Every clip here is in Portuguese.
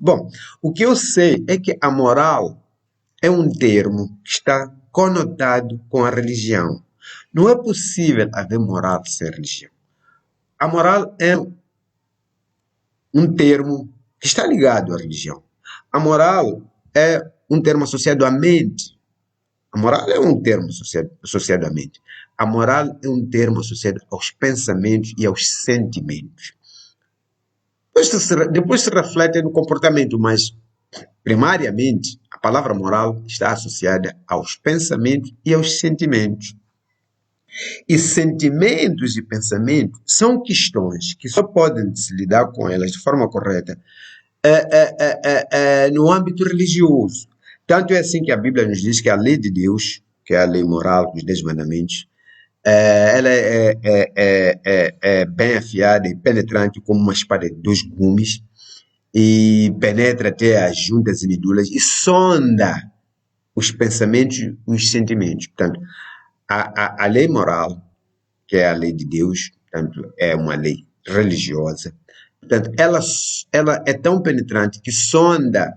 Bom, o que eu sei é que a moral é um termo que está conotado com a religião. Não é possível haver moral sem religião. A moral é um termo que está ligado à religião. A moral é um termo associado à mente. A moral é um termo associado à mente. A moral é um termo associado aos pensamentos e aos sentimentos. Depois se reflete no comportamento, mas primariamente a palavra moral está associada aos pensamentos e aos sentimentos. E sentimentos e pensamentos são questões que só podem se lidar com elas de forma correta no âmbito religioso. Tanto é assim que a Bíblia nos diz que a lei de Deus, que é a lei moral, os 10 mandamentos, ela é bem afiada e penetrante como uma espada de dois gumes e penetra até as juntas e medulas e sonda os pensamentos e os sentimentos. Portanto, a lei moral, que é a lei de Deus, portanto, é uma lei religiosa. Portanto, ela é tão penetrante que sonda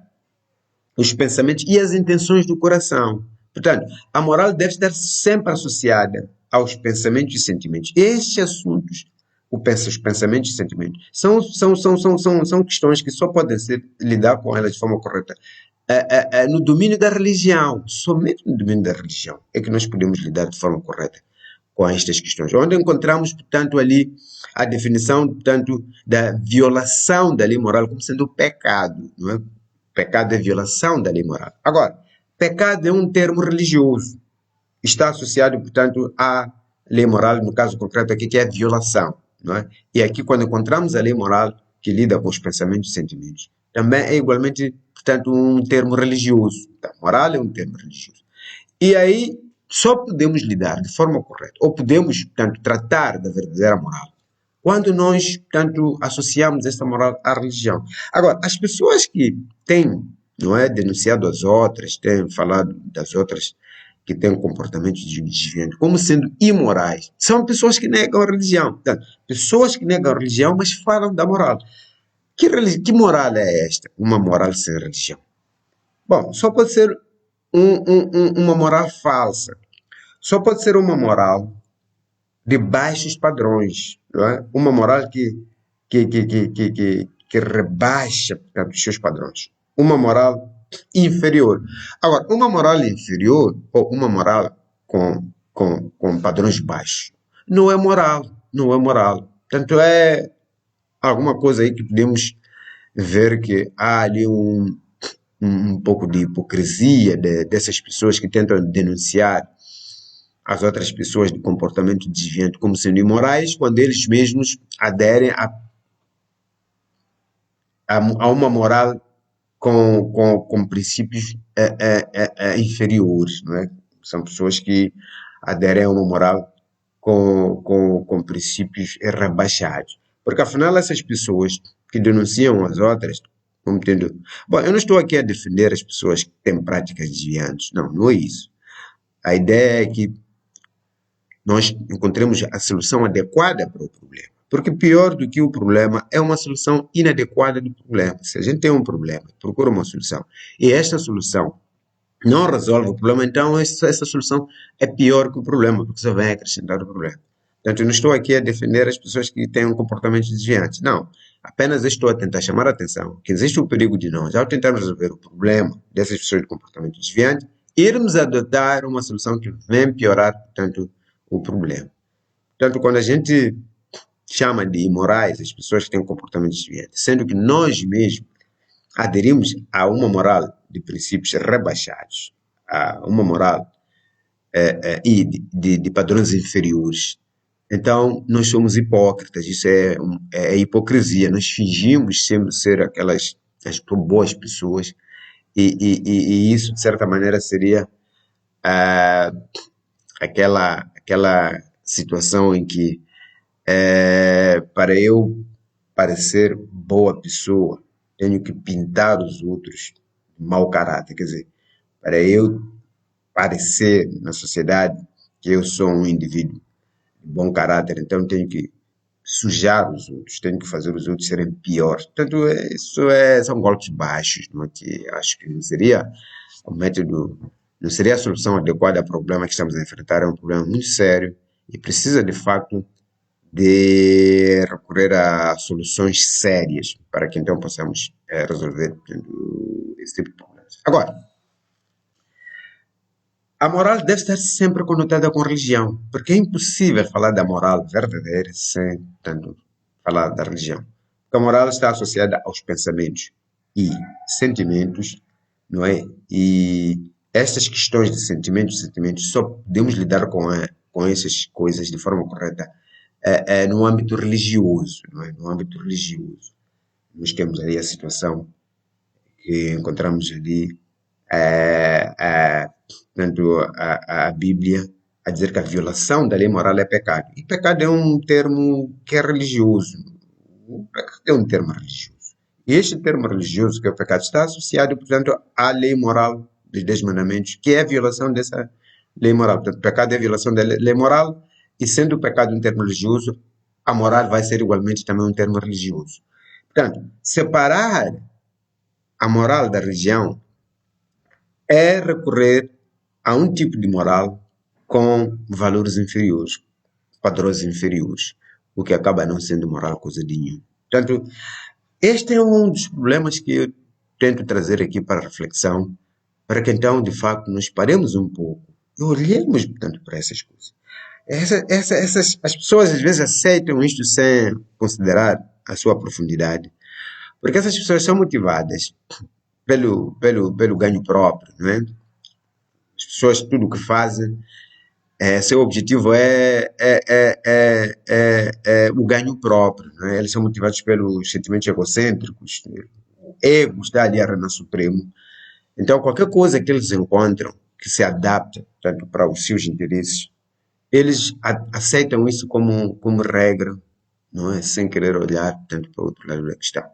os pensamentos e as intenções do coração. Portanto, a moral deve estar sempre associada aos pensamentos e sentimentos. Estes assuntos, os pensamentos e sentimentos, são questões que só podem ser lidar com elas de forma correta no domínio da religião. Somente no domínio da religião é que nós podemos lidar de forma correta com estas questões. Onde encontramos, portanto, ali a definição, portanto, da violação da lei moral como sendo pecado, não é? Pecado é violação da lei moral. Agora, pecado é um termo religioso. Está associado, portanto, à lei moral, no caso concreto aqui, que é a violação, não é? E aqui, quando encontramos a lei moral, que lida com os pensamentos e sentimentos, também é igualmente, portanto, um termo religioso. Então, moral é um termo religioso. E aí, só podemos lidar de forma correta, ou podemos, portanto, tratar da verdadeira moral, quando nós, portanto, associamos esta moral à religião. Agora, as pessoas que têm, não é, denunciado as outras, têm falado das outras que têm comportamentos desviantes como sendo imorais, são pessoas que negam a religião. Portanto, pessoas que negam a religião, mas falam da moral. Que moral é esta? Uma moral sem religião. Bom, só pode ser uma moral falsa. Só pode ser uma moral de baixos padrões, não é? Uma moral que rebaixa, portanto, os seus padrões. Uma moral inferior. Agora, uma moral inferior ou uma moral com padrões baixos não é moral, não é moral. Portanto, é alguma coisa aí que podemos ver que há ali um pouco de hipocrisia dessas pessoas que tentam denunciar as outras pessoas de comportamento desviante como sendo imorais, quando eles mesmos aderem a uma moral com princípios inferiores, não é? São pessoas que aderem a uma moral com princípios rebaixados. Porque, afinal, essas pessoas que denunciam as outras, como tendo... Bom, eu não estou aqui a defender as pessoas que têm práticas desviantes. Não, não é isso. A ideia é que nós encontremos a solução adequada para o problema. Porque pior do que o problema é uma solução inadequada do problema. Se a gente tem um problema, procura uma solução, e esta solução não resolve o problema, então essa solução é pior que o problema, porque só vai acrescentar o problema. Portanto, eu não estou aqui a defender as pessoas que têm um comportamento desviante. Não. Apenas estou a tentar chamar a atenção que existe o perigo de nós, ao tentarmos resolver o problema dessas pessoas de comportamento desviante, irmos adotar uma solução que vem piorar, portanto, o problema. Portanto, quando a gente chama de imorais as pessoas que têm comportamento desviante, sendo que nós mesmos aderimos a uma moral de princípios rebaixados, a uma moral e de padrões inferiores, então nós somos hipócritas. Isso é hipocrisia. Nós fingimos ser aquelas as boas pessoas e isso, de certa maneira, seria aquela situação em que para eu parecer boa pessoa, tenho que pintar os outros de mau caráter. Quer dizer, para eu parecer na sociedade que eu sou um indivíduo de bom caráter, então tenho que sujar os outros, tenho que fazer os outros serem piores. Portanto, são golpes baixos, não é? Que acho que não seria o método, não seria a solução adequada ao problema que estamos a enfrentar. É um problema muito sério e precisa, de facto, de recorrer a soluções sérias para que então possamos resolver, portanto, esse tipo de problemas. Agora, a moral deve estar sempre conotada com religião, porque é impossível falar da moral verdadeira sem, tanto, falar da religião. Porque a moral está associada aos pensamentos e sentimentos, não é? E estas questões de sentimentos, só podemos lidar com essas coisas de forma correta no âmbito religioso, não é? No âmbito religioso. Nós temos aí a situação que encontramos ali portanto, a Bíblia a dizer que a violação da lei moral é pecado. E pecado é um termo que é religioso. O pecado é um termo religioso. E este termo religioso, que é o pecado, está associado, portanto, à lei moral dos 10 mandamentos, que é a violação dessa lei moral. Portanto, o pecado é a violação da lei moral, e sendo o pecado um termo religioso, a moral vai ser igualmente também um termo religioso. Portanto, separar a moral da religião é recorrer a um tipo de moral com valores inferiores, padrões inferiores, o que acaba não sendo moral coisa nenhuma. Portanto, este é um dos problemas que eu tento trazer aqui para reflexão, para que então, de facto, nós paremos um pouco e olhemos, portanto, para essas coisas. As pessoas às vezes aceitam isto sem considerar a sua profundidade, porque essas pessoas são motivadas pelo ganho próprio, não é? As pessoas, tudo o que fazem, seu objetivo é o ganho próprio, não é? Eles são motivados pelos sentimentos egocêntricos, o ego está ali a reinar supremo. Então, qualquer coisa que eles encontram que se adapta, tanto para os seus interesses, eles aceitam isso como regra, não é? Sem querer olhar tanto para o outro lado da questão.